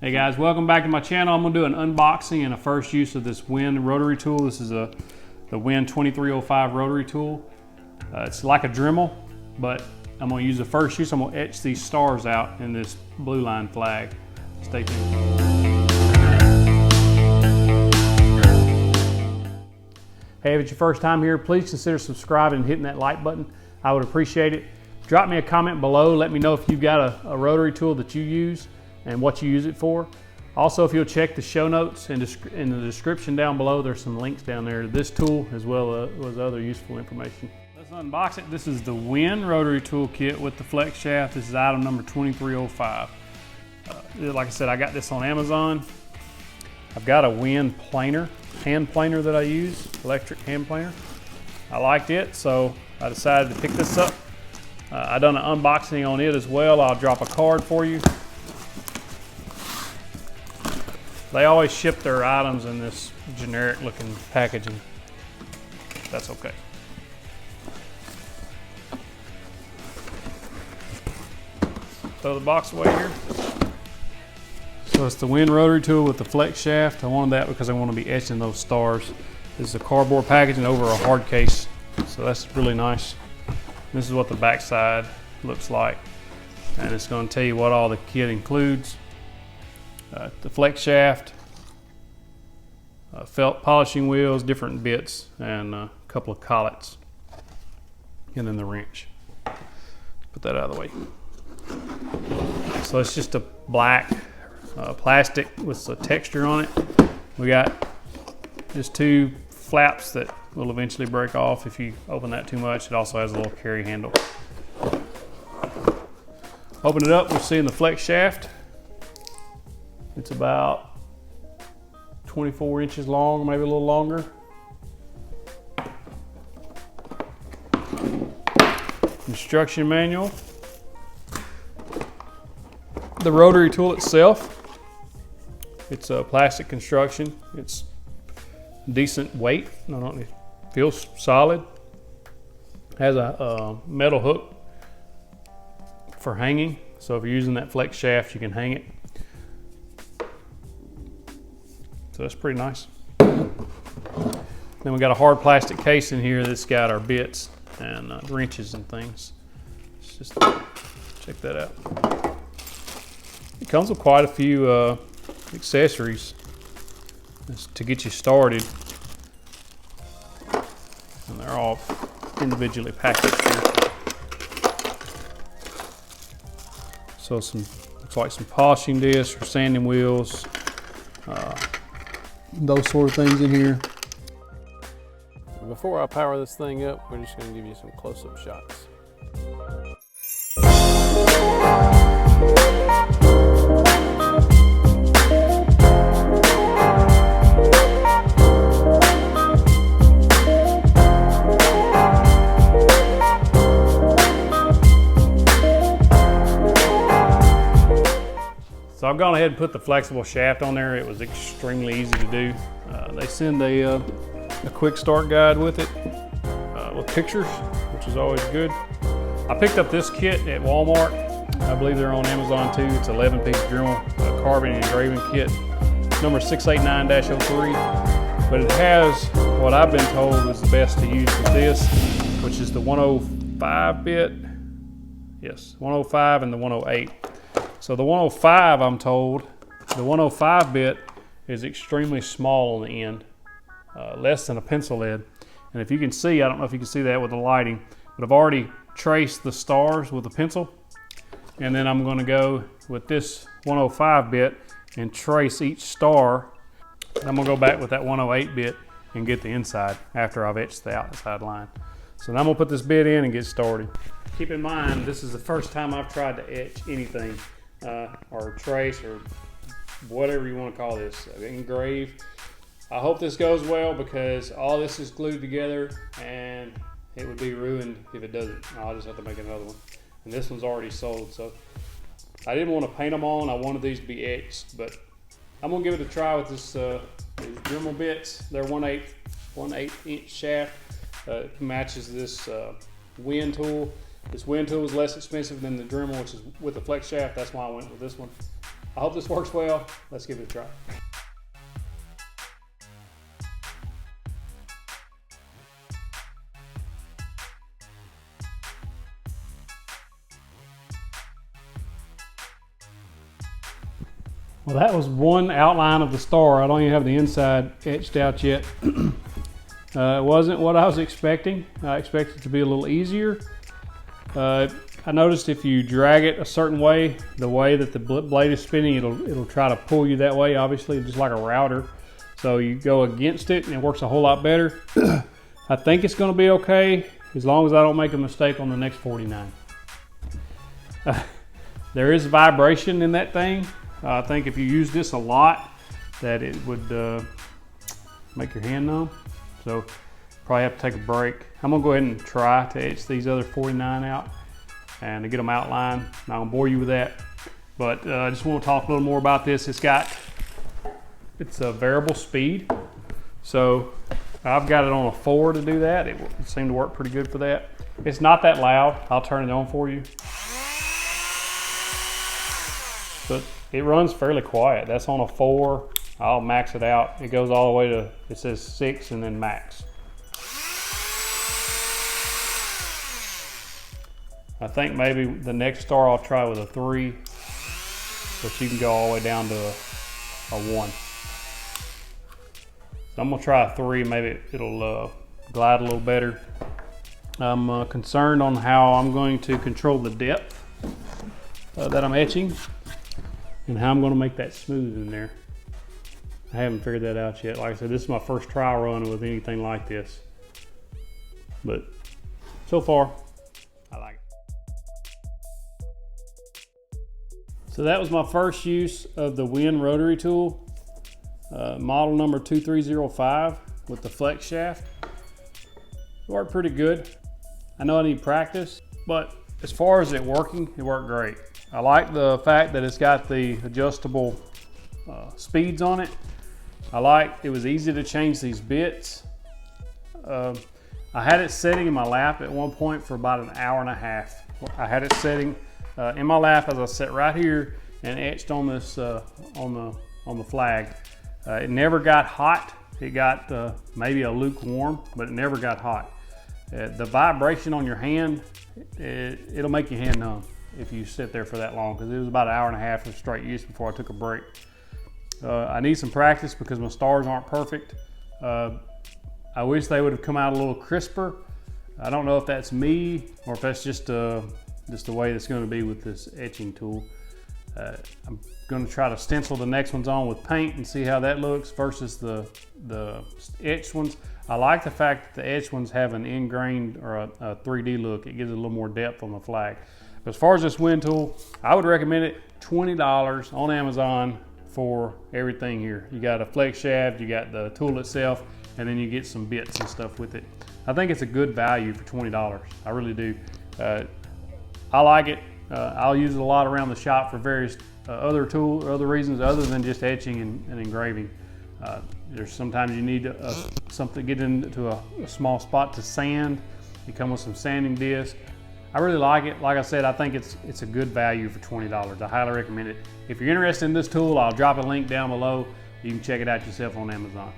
Hey guys, welcome back to my channel. I'm going to do an unboxing and a first use of this WEN rotary tool. This is the WEN 2305 rotary tool. It's like a Dremel, but I'm going to use the first use. I'm going to etch these stars out in this blue line flag. Stay tuned. Hey, if it's your first time here, please consider subscribing and hitting that like button. I would appreciate it. Drop me a comment below. Let me know if you've got a rotary tool that you use and what you use it for. Also, if you'll check the show notes and in the description down below, there's some links down there to this tool as well as other useful information. Let's unbox it. This is the WEN rotary tool kit with the flex shaft. This is item number 2305. Like I said, I got this on Amazon. I've got a WEN planer, hand planer that I use, electric hand planer. I liked it, so I decided to pick this up. I done an unboxing on it as well. I'll drop a card for you. They always ship their items in this generic looking packaging. That's okay. Throw the box away here. So it's the WEN rotary tool with the flex shaft. I wanted that because I want to be etching those stars. This is a cardboard packaging over a hard case. So that's really nice. This is what the back side looks like. And it's going to tell you what all the kit includes. The flex shaft, felt polishing wheels, different bits, and a couple of collets, and then the wrench. Put that out of the way. So it's just a black plastic with a texture on it. We got just two flaps that will eventually break off if you open that too much. It also has a little carry handle. Open it up, we're seeing the flex shaft. It's about 24 inches long, maybe a little longer. Instruction manual. The rotary tool itself, it's a plastic construction. It's decent weight. It feels solid. Has a metal hook for hanging. So if you're using that flex shaft, you can hang it. So that's pretty nice. Then we got a hard plastic case in here that's got our bits and wrenches and things. Let's just check that out. It comes with quite a few accessories to get you started. And they're all individually packaged here. So looks like some polishing discs or sanding wheels. Those sort of things in here. Before I power this thing up, we're just going to give you some close-up shots. So I've gone ahead and put the flexible shaft on there. It was extremely easy to do. They send a quick start guide with it, with pictures, which is always good. I picked up this kit at Walmart. I believe they're on Amazon too. It's 11-piece Dremel carbon engraving kit, number 689-03. But it has what I've been told is the best to use with this, which is the 105 bit. Yes, 105 and the 108. So the 105, I'm told, the 105 bit is extremely small on the end, less than a pencil lead. And if you can see, I don't know if you can see that with the lighting, but I've already traced the stars with a pencil. And then I'm going to go with this 105 bit and trace each star. And I'm going to go back with that 108 bit and get the inside after I've etched the outside line. So now I'm going to put this bit in and get started. Keep in mind, this is the first time I've tried to etch anything. Or trace, or whatever you want to call this, engrave. I hope this goes well because all this is glued together and it would be ruined if it doesn't. I'll just have to make another one. And this one's already sold, so I didn't want to paint them on. I wanted these to be etched, but I'm gonna give it a try with this these Dremel bits. They're 1/8 inch shaft. It matches this WEN tool. This WEN tool is less expensive than the Dremel, which is with the flex shaft. That's why I went with this one. I hope this works well. Let's give it a try. Well, that was one outline of the star. I don't even have the inside etched out yet. It wasn't what I was expecting. I expected it to be a little easier. I noticed if you drag it a certain way, the way that the blade is spinning, it'll try to pull you that way, obviously, just like a router. So you go against it and it works a whole lot better. I think it's gonna be okay as long as I don't make a mistake on the next 49. There is vibration in that thing. I think if you use this a lot, that it would make your hand numb. So probably have to take a break. I'm gonna go ahead and try to etch these other 49 out and to get them outlined. I'm not gonna bore you with that, but I just want to talk a little more about this. It's a variable speed. So I've got it on a 4 to do that. It seemed to work pretty good for that. It's not that loud. I'll turn it on for you. But it runs fairly quiet. That's on a 4. I'll max it out. It goes all the way to, it says 6 and then max. I think maybe the next star I'll try with a 3, but you can go all the way down to a 1. So I'm gonna try a 3, maybe it'll glide a little better. I'm concerned on how I'm going to control the depth that I'm etching and how I'm gonna make that smooth in there. I haven't figured that out yet. Like I said, this is my first trial run with anything like this. But so far, I like it. So that was my first use of the WEN rotary tool, model number 2305 with the flex shaft. It worked pretty good. I know I need practice, but as far as it working, it worked great. I like the fact that it's got the adjustable speeds on it. I like it was easy to change these bits. I had it sitting in my lap at one point for about an hour and a half. I had it sitting in my lap as I sat right here and etched on this on the flag. It never got hot. It got maybe a lukewarm, but it never got hot. The vibration on your hand, it'll make your hand numb if you sit there for that long, because it was about an hour and a half of straight use before I took a break. I need some practice because my stars aren't perfect. I wish they would have come out a little crisper. I don't know if that's me or if that's just the way it's going to be with this etching tool. I'm going to try to stencil the next ones on with paint and see how that looks versus the etched ones. I like the fact that the etched ones have an ingrained or a 3D look. It gives it a little more depth on the flag. But as far as this WEN tool, I would recommend it. $20 on Amazon for everything here. You got a flex shaft, you got the tool itself, and then you get some bits and stuff with it. I think it's a good value for $20. I really do. I like it. I'll use it a lot around the shop for various other reasons other than just etching and engraving. There's sometimes you need something to get into a small spot to sand. You come with some sanding disc. I really like it. Like I said, I think it's a good value for $20. I highly recommend it. If you're interested in this tool, I'll drop a link down below. You can check it out yourself on Amazon.